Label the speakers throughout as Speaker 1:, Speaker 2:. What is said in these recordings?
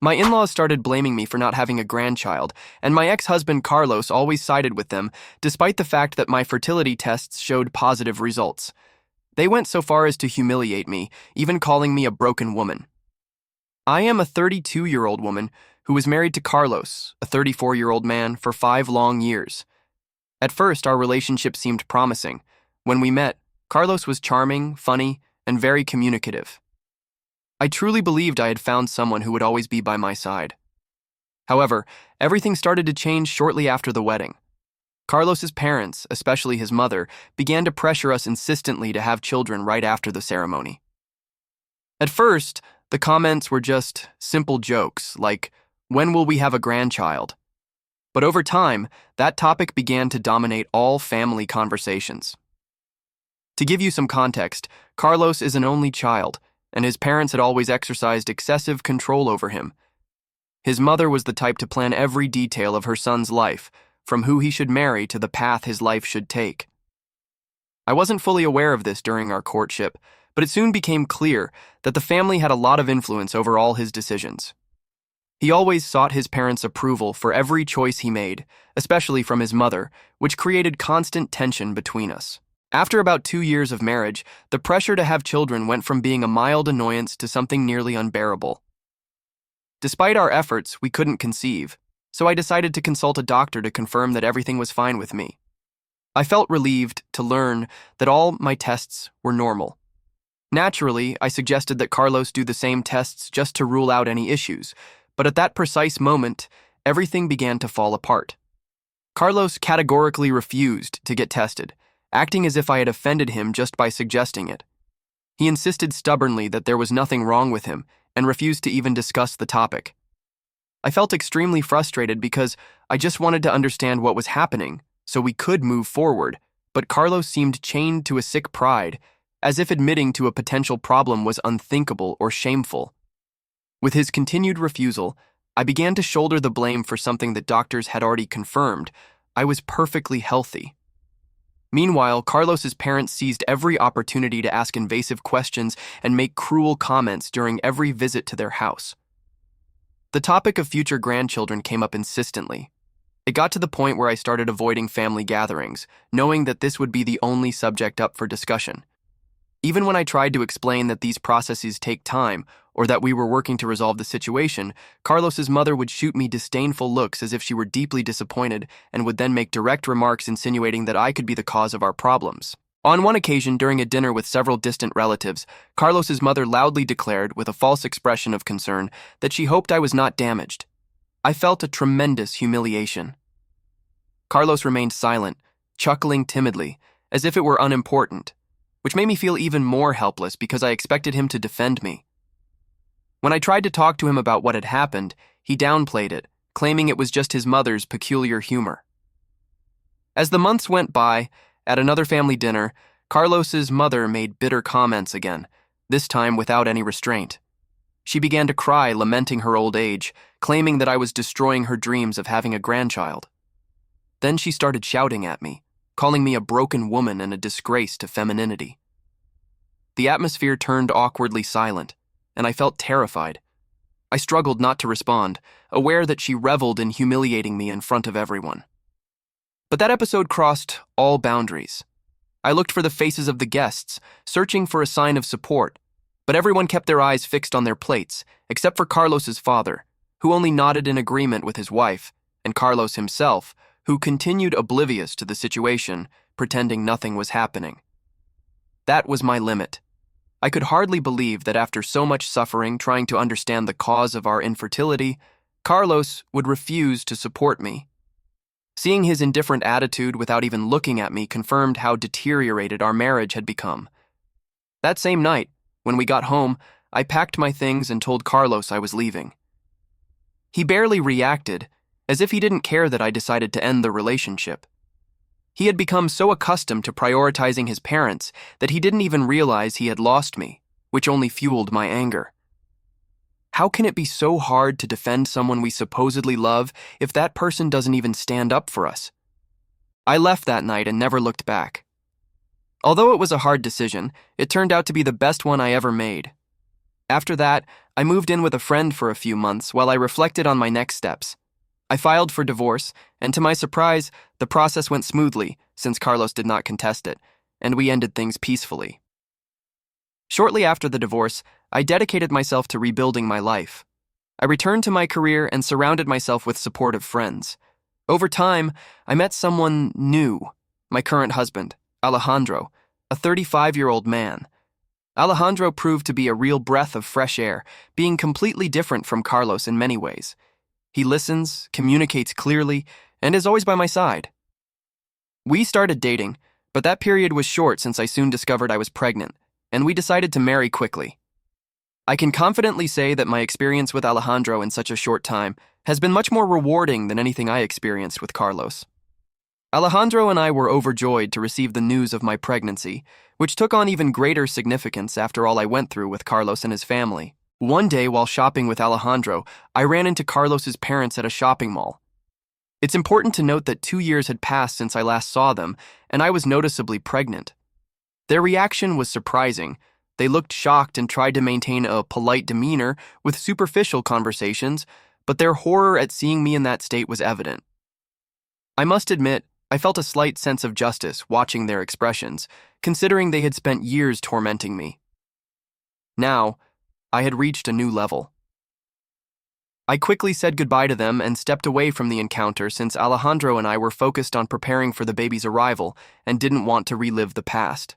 Speaker 1: My in-laws started blaming me for not having a grandchild, and my ex-husband Carlos always sided with them, despite the fact that my fertility tests showed positive results. They went so far as to humiliate me, even calling me a broken woman. I am a 32-year-old woman who was married to Carlos, a 34-year-old man, for 5 long years. At first, our relationship seemed promising. When we met, Carlos was charming, funny, and very communicative. I truly believed I had found someone who would always be by my side. However, everything started to change shortly after the wedding. Carlos's parents, especially his mother, began to pressure us insistently to have children right after the ceremony. At first, the comments were just simple jokes, like, "When will we have a grandchild?" But over time, that topic began to dominate all family conversations. To give you some context, Carlos is an only child, and his parents had always exercised excessive control over him. His mother was the type to plan every detail of her son's life, from who he should marry to the path his life should take. I wasn't fully aware of this during our courtship, but it soon became clear that the family had a lot of influence over all his decisions. He always sought his parents' approval for every choice he made, especially from his mother, which created constant tension between us. After about 2 years of marriage, the pressure to have children went from being a mild annoyance to something nearly unbearable. Despite our efforts, we couldn't conceive, so I decided to consult a doctor to confirm that everything was fine with me. I felt relieved to learn that all my tests were normal. Naturally, I suggested that Carlos do the same tests just to rule out any issues, but at that precise moment, everything began to fall apart. Carlos categorically refused to get tested, acting as if I had offended him just by suggesting it. He insisted stubbornly that there was nothing wrong with him and refused to even discuss the topic. I felt extremely frustrated because I just wanted to understand what was happening so we could move forward, but Carlos seemed chained to a sick pride, as if admitting to a potential problem was unthinkable or shameful. With his continued refusal, I began to shoulder the blame for something that doctors had already confirmed. I was perfectly healthy. Meanwhile, Carlos's parents seized every opportunity to ask invasive questions and make cruel comments during every visit to their house. The topic of future grandchildren came up insistently. It got to the point where I started avoiding family gatherings, knowing that this would be the only subject up for discussion. Even when I tried to explain that these processes take time, or that we were working to resolve the situation, Carlos's mother would shoot me disdainful looks as if she were deeply disappointed and would then make direct remarks insinuating that I could be the cause of our problems. On one occasion, during a dinner with several distant relatives, Carlos's mother loudly declared, with a false expression of concern, that she hoped I was not damaged. I felt a tremendous humiliation. Carlos remained silent, chuckling timidly, as if it were unimportant, which made me feel even more helpless because I expected him to defend me. When I tried to talk to him about what had happened, he downplayed it, claiming it was just his mother's peculiar humor. As the months went by, at another family dinner, Carlos's mother made bitter comments again, this time without any restraint. She began to cry, lamenting her old age, claiming that I was destroying her dreams of having a grandchild. Then she started shouting at me, calling me a broken woman and a disgrace to femininity. The atmosphere turned awkwardly silent, and I felt terrified. I struggled not to respond, aware that she reveled in humiliating me in front of everyone. But that episode crossed all boundaries. I looked for the faces of the guests, searching for a sign of support, but everyone kept their eyes fixed on their plates, except for Carlos's father, who only nodded in agreement with his wife, and Carlos himself, who continued oblivious to the situation, pretending nothing was happening. That was my limit. I could hardly believe that after so much suffering trying to understand the cause of our infertility, Carlos would refuse to support me. Seeing his indifferent attitude without even looking at me confirmed how deteriorated our marriage had become. That same night, when we got home, I packed my things and told Carlos I was leaving. He barely reacted, as if he didn't care that I decided to end the relationship. He had become so accustomed to prioritizing his parents that he didn't even realize he had lost me, which only fueled my anger. How can it be so hard to defend someone we supposedly love if that person doesn't even stand up for us? I left that night and never looked back. Although it was a hard decision, it turned out to be the best one I ever made. After that, I moved in with a friend for a few months while I reflected on my next steps. I filed for divorce, and to my surprise, the process went smoothly since Carlos did not contest it, and we ended things peacefully. Shortly after the divorce, I dedicated myself to rebuilding my life. I returned to my career and surrounded myself with supportive friends. Over time, I met someone new, my current husband, Alejandro, a 35-year-old man. Alejandro proved to be a real breath of fresh air, being completely different from Carlos in many ways. He listens, communicates clearly, and is always by my side. We started dating, but that period was short since I soon discovered I was pregnant, and we decided to marry quickly. I can confidently say that my experience with Alejandro in such a short time has been much more rewarding than anything I experienced with Carlos. Alejandro and I were overjoyed to receive the news of my pregnancy, which took on even greater significance after all I went through with Carlos and his family. One day, while shopping with Alejandro, I ran into Carlos's parents at a shopping mall. It's important to note that 2 years had passed since I last saw them, and I was noticeably pregnant. Their reaction was surprising. They looked shocked and tried to maintain a polite demeanor with superficial conversations, but their horror at seeing me in that state was evident. I must admit, I felt a slight sense of justice watching their expressions, considering they had spent years tormenting me. Now, I had reached a new level. I quickly said goodbye to them and stepped away from the encounter since Alejandro and I were focused on preparing for the baby's arrival and didn't want to relive the past.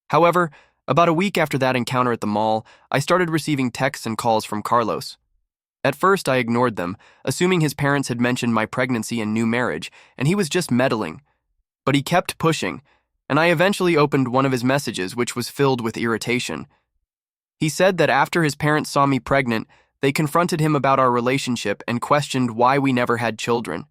Speaker 1: However, about a week after that encounter at the mall, I started receiving texts and calls from Carlos. At first, I ignored them, assuming his parents had mentioned my pregnancy and new marriage, and he was just meddling. But he kept pushing, and I eventually opened one of his messages, which was filled with irritation. He said that after his parents saw me pregnant, they confronted him about our relationship and questioned why we never had children.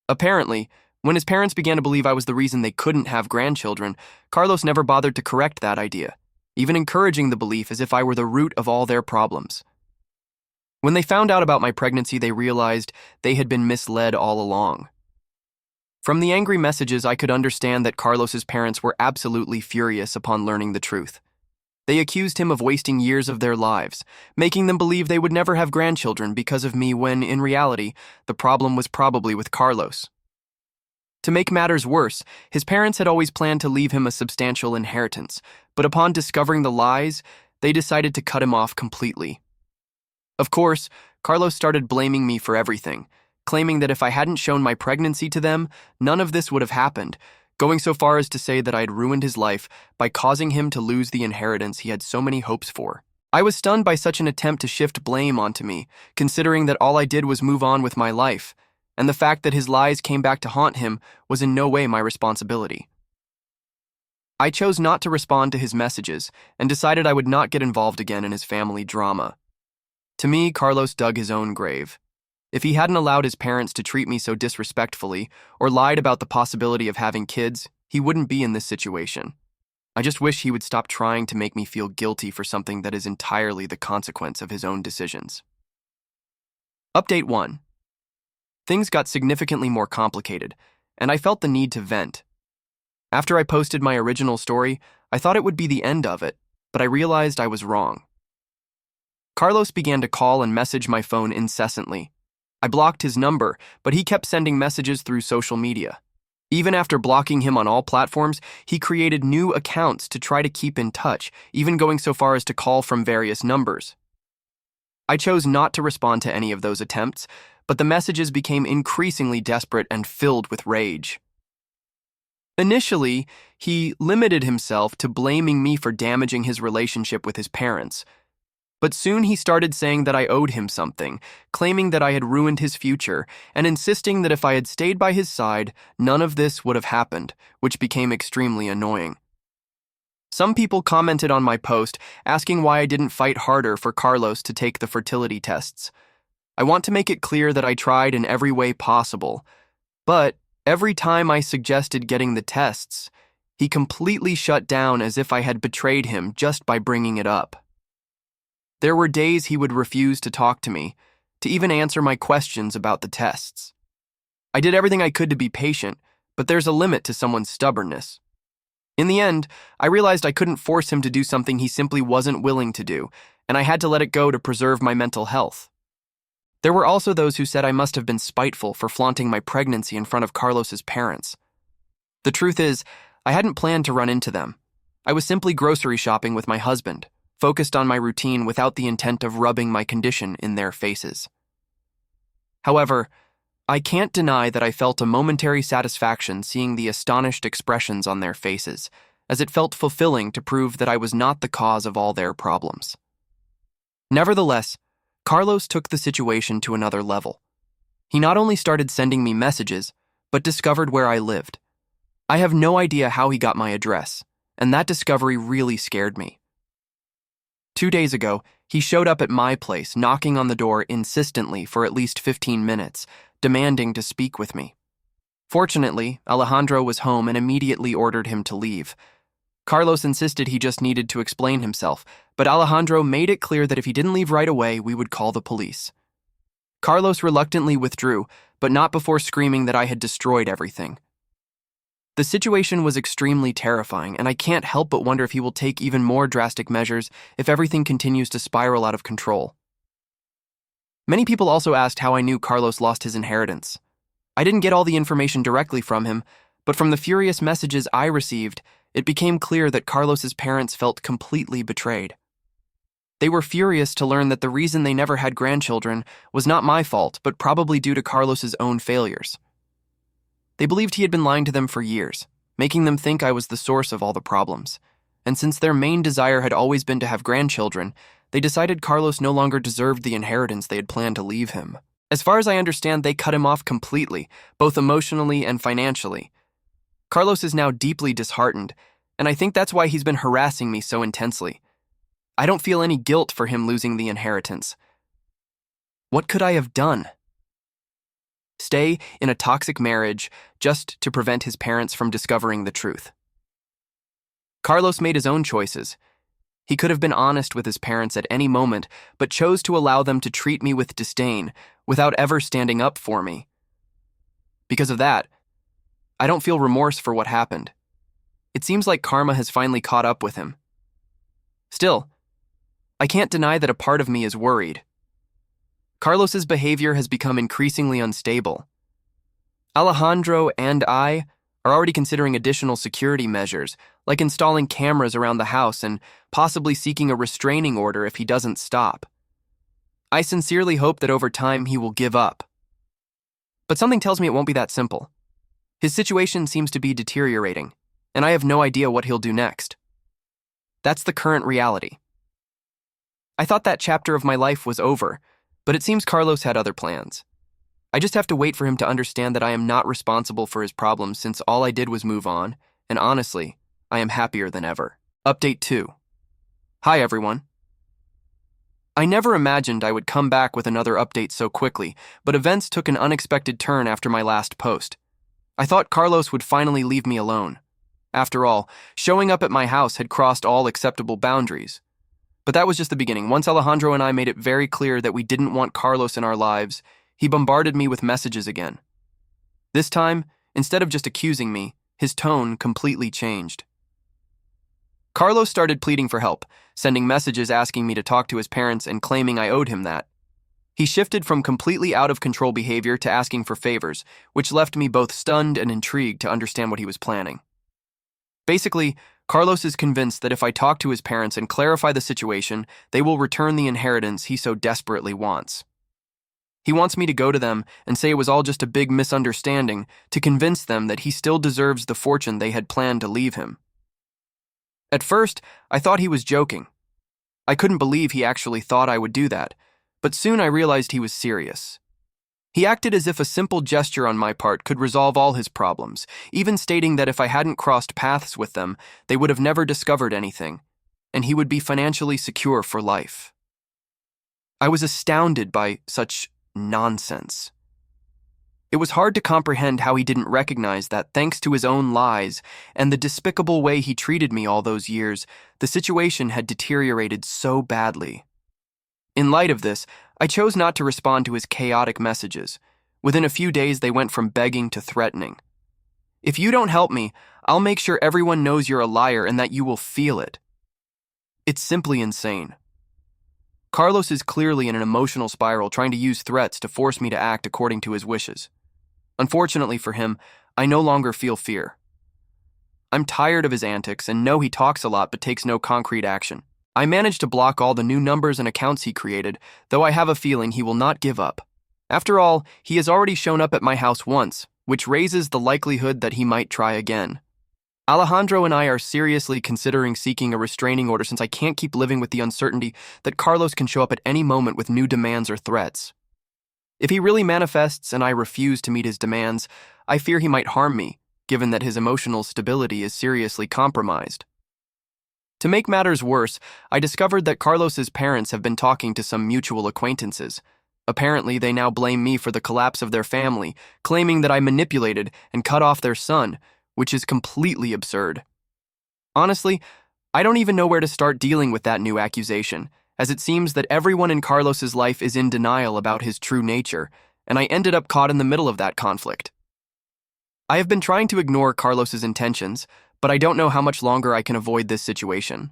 Speaker 1: Apparently, when his parents began to believe I was the reason they couldn't have grandchildren, Carlos never bothered to correct that idea, even encouraging the belief as if I were the root of all their problems. When they found out about my pregnancy, they realized they had been misled all along. From the angry messages, I could understand that Carlos's parents were absolutely furious upon learning the truth. They accused him of wasting years of their lives, making them believe they would never have grandchildren because of me when, in reality, the problem was probably with Carlos. To make matters worse, his parents had always planned to leave him a substantial inheritance, but upon discovering the lies, they decided to cut him off completely. Of course, Carlos started blaming me for everything, claiming that if I hadn't shown my pregnancy to them, none of this would have happened, going so far as to say that I had ruined his life by causing him to lose the inheritance he had so many hopes for. I was stunned by such an attempt to shift blame onto me, considering that all I did was move on with my life, and the fact that his lies came back to haunt him was in no way my responsibility. I chose not to respond to his messages and decided I would not get involved again in his family drama. To me, Carlos dug his own grave. If he hadn't allowed his parents to treat me so disrespectfully or lied about the possibility of having kids, he wouldn't be in this situation. I just wish he would stop trying to make me feel guilty for something that is entirely the consequence of his own decisions. Update 1. Things got significantly more complicated, and I felt the need to vent. After I posted my original story, I thought it would be the end of it, but I realized I was wrong. Carlos began to call and message my phone incessantly. I blocked his number, but he kept sending messages through social media. Even after blocking him on all platforms, he created new accounts to try to keep in touch, even going so far as to call from various numbers. I chose not to respond to any of those attempts, but the messages became increasingly desperate and filled with rage. Initially, he limited himself to blaming me for damaging his relationship with his parents. But soon he started saying that I owed him something, claiming that I had ruined his future, and insisting that if I had stayed by his side, none of this would have happened, which became extremely annoying. Some people commented on my post, asking why I didn't fight harder for Carlos to take the fertility tests. I want to make it clear that I tried in every way possible, but every time I suggested getting the tests, he completely shut down as if I had betrayed him just by bringing it up. There were days he would refuse to talk to me, to even answer my questions about the tests. I did everything I could to be patient, but there's a limit to someone's stubbornness. In the end, I realized I couldn't force him to do something he simply wasn't willing to do, and I had to let it go to preserve my mental health. There were also those who said I must have been spiteful for flaunting my pregnancy in front of Carlos's parents. The truth is, I hadn't planned to run into them. I was simply grocery shopping with my husband, focused on my routine without the intent of rubbing my condition in their faces. However, I can't deny that I felt a momentary satisfaction seeing the astonished expressions on their faces, as it felt fulfilling to prove that I was not the cause of all their problems. Nevertheless, Carlos took the situation to another level. He not only started sending me messages, but discovered where I lived. I have no idea how he got my address, and that discovery really scared me. 2 days ago, he showed up at my place, knocking on the door insistently for at least 15 minutes, demanding to speak with me. Fortunately, Alejandro was home and immediately ordered him to leave. Carlos insisted he just needed to explain himself, but Alejandro made it clear that if he didn't leave right away, we would call the police. Carlos reluctantly withdrew, but not before screaming that I had destroyed everything. The situation was extremely terrifying, and I can't help but wonder if he will take even more drastic measures if everything continues to spiral out of control. Many people also asked how I knew Carlos lost his inheritance. I didn't get all the information directly from him, but from the furious messages I received, it became clear that Carlos's parents felt completely betrayed. They were furious to learn that the reason they never had grandchildren was not my fault, but probably due to Carlos's own failures. They believed he had been lying to them for years, making them think I was the source of all the problems. And since their main desire had always been to have grandchildren, they decided Carlos no longer deserved the inheritance they had planned to leave him. As far as I understand, they cut him off completely, both emotionally and financially. Carlos is now deeply disheartened, and I think that's why he's been harassing me so intensely. I don't feel any guilt for him losing the inheritance. What could I have done? Stay in a toxic marriage just to prevent his parents from discovering the truth. Carlos made his own choices. He could have been honest with his parents at any moment, but chose to allow them to treat me with disdain without ever standing up for me. Because of that, I don't feel remorse for what happened. It seems like karma has finally caught up with him. Still, I can't deny that a part of me is worried. Carlos's behavior has become increasingly unstable. Alejandro and I are already considering additional security measures, like installing cameras around the house and possibly seeking a restraining order if he doesn't stop. I sincerely hope that over time he will give up. But something tells me it won't be that simple. His situation seems to be deteriorating, and I have no idea what he'll do next. That's the current reality. I thought that chapter of my life was over, but it seems Carlos had other plans. I just have to wait for him to understand that I am not responsible for his problems since all I did was move on, and honestly, I am happier than ever. Update 2. Hi everyone. I never imagined I would come back with another update so quickly, but events took an unexpected turn after my last post. I thought Carlos would finally leave me alone. After all, showing up at my house had crossed all acceptable boundaries. But that was just the beginning. Once Alejandro and I made it very clear that we didn't want Carlos in our lives, he bombarded me with messages again. This time, instead of just accusing me, his tone completely changed. Carlos started pleading for help, sending messages asking me to talk to his parents and claiming I owed him that. He shifted from completely out-of-control behavior to asking for favors, which left me both stunned and intrigued to understand what he was planning. Basically, Carlos is convinced that if I talk to his parents and clarify the situation, they will return the inheritance he so desperately wants. He wants me to go to them and say it was all just a big misunderstanding to convince them that he still deserves the fortune they had planned to leave him. At first, I thought he was joking. I couldn't believe he actually thought I would do that, but soon I realized he was serious. He acted as if a simple gesture on my part could resolve all his problems, even stating that if I hadn't crossed paths with them, they would have never discovered anything, and he would be financially secure for life. I was astounded by such nonsense. It was hard to comprehend how he didn't recognize that, thanks to his own lies and the despicable way he treated me all those years, the situation had deteriorated so badly. In light of this, I chose not to respond to his chaotic messages. Within a few days, they went from begging to threatening. If you don't help me, I'll make sure everyone knows you're a liar and that you will feel it. It's simply insane. Carlos is clearly in an emotional spiral trying to use threats to force me to act according to his wishes. Unfortunately for him, I no longer feel fear. I'm tired of his antics and know he talks a lot but takes no concrete action. I managed to block all the new numbers and accounts he created, though I have a feeling he will not give up. After all, he has already shown up at my house once, which raises the likelihood that he might try again. Alejandro and I are seriously considering seeking a restraining order since I can't keep living with the uncertainty that Carlos can show up at any moment with new demands or threats. If he really manifests and I refuse to meet his demands, I fear he might harm me, given that his emotional stability is seriously compromised. To make matters worse, I discovered that Carlos's parents have been talking to some mutual acquaintances. Apparently, they now blame me for the collapse of their family, claiming that I manipulated and cut off their son, which is completely absurd. Honestly, I don't even know where to start dealing with that new accusation, as it seems that everyone in Carlos's life is in denial about his true nature, and I ended up caught in the middle of that conflict. I have been trying to ignore Carlos's intentions, but I don't know how much longer I can avoid this situation.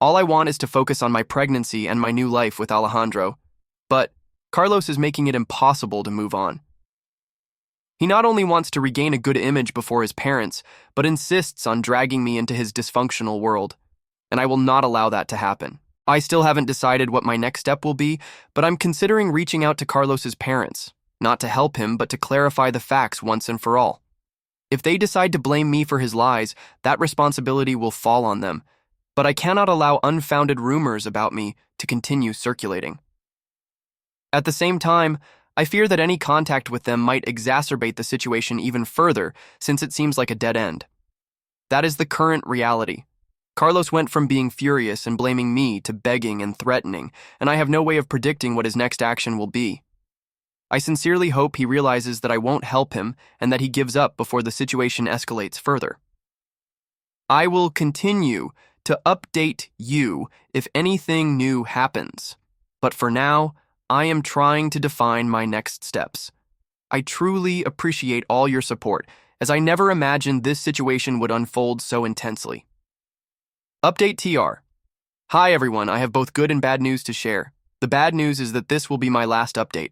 Speaker 1: All I want is to focus on my pregnancy and my new life with Alejandro, but Carlos is making it impossible to move on. He not only wants to regain a good image before his parents, but insists on dragging me into his dysfunctional world, and I will not allow that to happen. I still haven't decided what my next step will be, but I'm considering reaching out to Carlos's parents, not to help him, but to clarify the facts once and for all. If they decide to blame me for his lies, that responsibility will fall on them, but I cannot allow unfounded rumors about me to continue circulating. At the same time, I fear that any contact with them might exacerbate the situation even further, since it seems like a dead end. That is the current reality. Carlos went from being furious and blaming me to begging and threatening, and I have no way of predicting what his next action will be. I sincerely hope he realizes that I won't help him and that he gives up before the situation escalates further. I will continue to update you if anything new happens, but for now, I am trying to define my next steps. I truly appreciate all your support, as I never imagined this situation would unfold so intensely. Update TR. Hi everyone, I have both good and bad news to share. The bad news is that this will be my last update.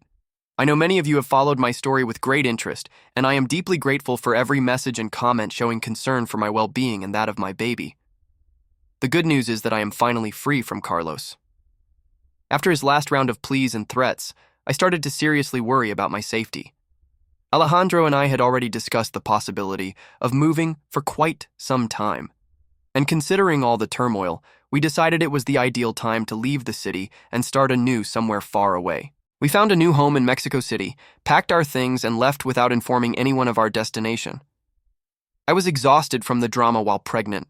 Speaker 1: I know many of you have followed my story with great interest, and I am deeply grateful for every message and comment showing concern for my well-being and that of my baby. The good news is that I am finally free from Carlos. After his last round of pleas and threats, I started to seriously worry about my safety. Alejandro and I had already discussed the possibility of moving for quite some time. And considering all the turmoil, we decided it was the ideal time to leave the city and start anew somewhere far away. We found a new home in Mexico City, packed our things, and left without informing anyone of our destination. I was exhausted from the drama while pregnant.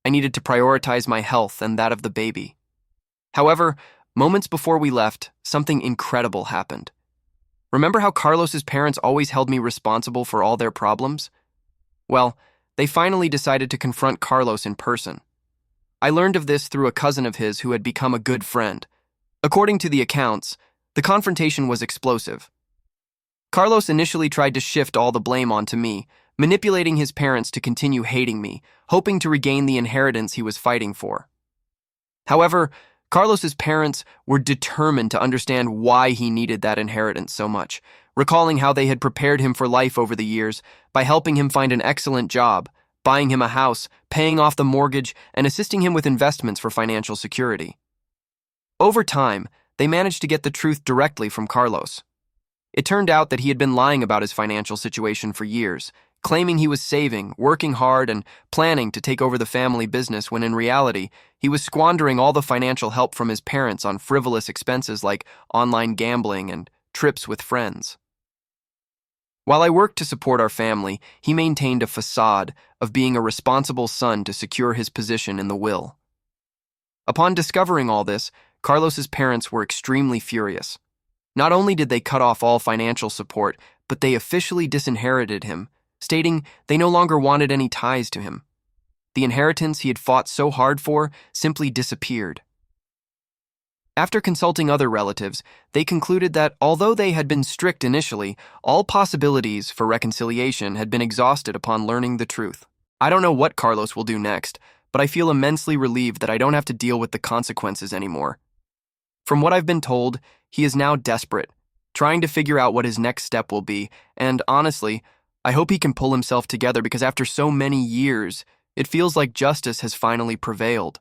Speaker 1: I needed to prioritize my health and that of the baby. However, moments before we left, something incredible happened. Remember how Carlos's parents always held me responsible for all their problems? Well, they finally decided to confront Carlos in person. I learned of this through a cousin of his who had become a good friend. According to the accounts, the confrontation was explosive. Carlos initially tried to shift all the blame onto me, manipulating his parents to continue hating me, hoping to regain the inheritance he was fighting for. However, Carlos's parents were determined to understand why he needed that inheritance so much, recalling how they had prepared him for life over the years by helping him find an excellent job, buying him a house, paying off the mortgage, and assisting him with investments for financial security. Over time, they managed to get the truth directly from Carlos. It turned out that he had been lying about his financial situation for years, claiming he was saving, working hard, and planning to take over the family business when in reality, he was squandering all the financial help from his parents on frivolous expenses like online gambling and trips with friends. While I worked to support our family, he maintained a facade of being a responsible son to secure his position in the will. Upon discovering all this, Carlos's parents were extremely furious. Not only did they cut off all financial support, but they officially disinherited him, stating they no longer wanted any ties to him. The inheritance he had fought so hard for simply disappeared. After consulting other relatives, they concluded that although they had been strict initially, all possibilities for reconciliation had been exhausted upon learning the truth. I don't know what Carlos will do next, but I feel immensely relieved that I don't have to deal with the consequences anymore. From what I've been told, he is now desperate, trying to figure out what his next step will be, and honestly, I hope he can pull himself together because after so many years, it feels like justice has finally prevailed.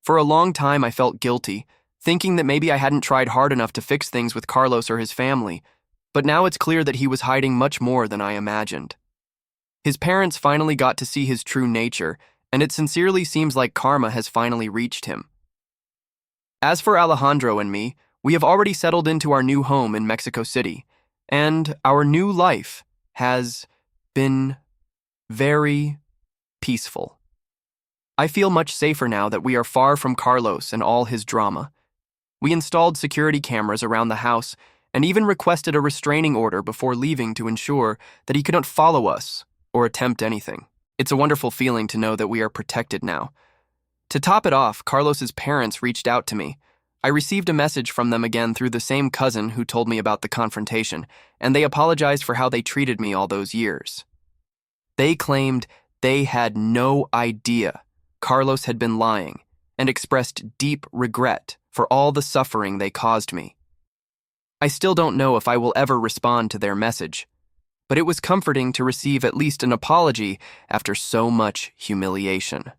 Speaker 1: For a long time, I felt guilty, thinking that maybe I hadn't tried hard enough to fix things with Carlos or his family, but now it's clear that he was hiding much more than I imagined. His parents finally got to see his true nature, and it sincerely seems like karma has finally reached him. As for Alejandro and me, we have already settled into our new home in Mexico City, and our new life has been very peaceful. I feel much safer now that we are far from Carlos and all his drama. We installed security cameras around the house and even requested a restraining order before leaving to ensure that he couldn't follow us or attempt anything. It's a wonderful feeling to know that we are protected now. To top it off, Carlos's parents reached out to me. I received a message from them again through the same cousin who told me about the confrontation, and they apologized for how they treated me all those years. They claimed they had no idea Carlos had been lying and expressed deep regret for all the suffering they caused me. I still don't know if I will ever respond to their message, but it was comforting to receive at least an apology after so much humiliation.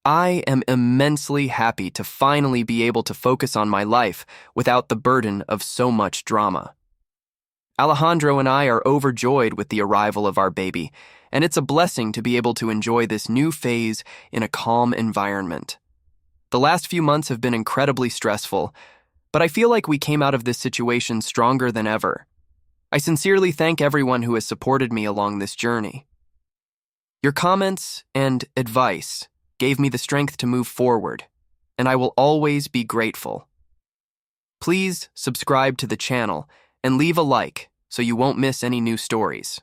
Speaker 1: I am immensely happy to finally be able to focus on my life without the burden of so much drama. Alejandro and I are overjoyed with the arrival of our baby, and it's a blessing to be able to enjoy this new phase in a calm environment. The last few months have been incredibly stressful, but I feel like we came out of this situation stronger than ever. I sincerely thank everyone who has supported me along this journey. Your comments and advice gave me the strength to move forward, and I will always be grateful. Please subscribe to the channel and leave a like so you won't miss any new stories.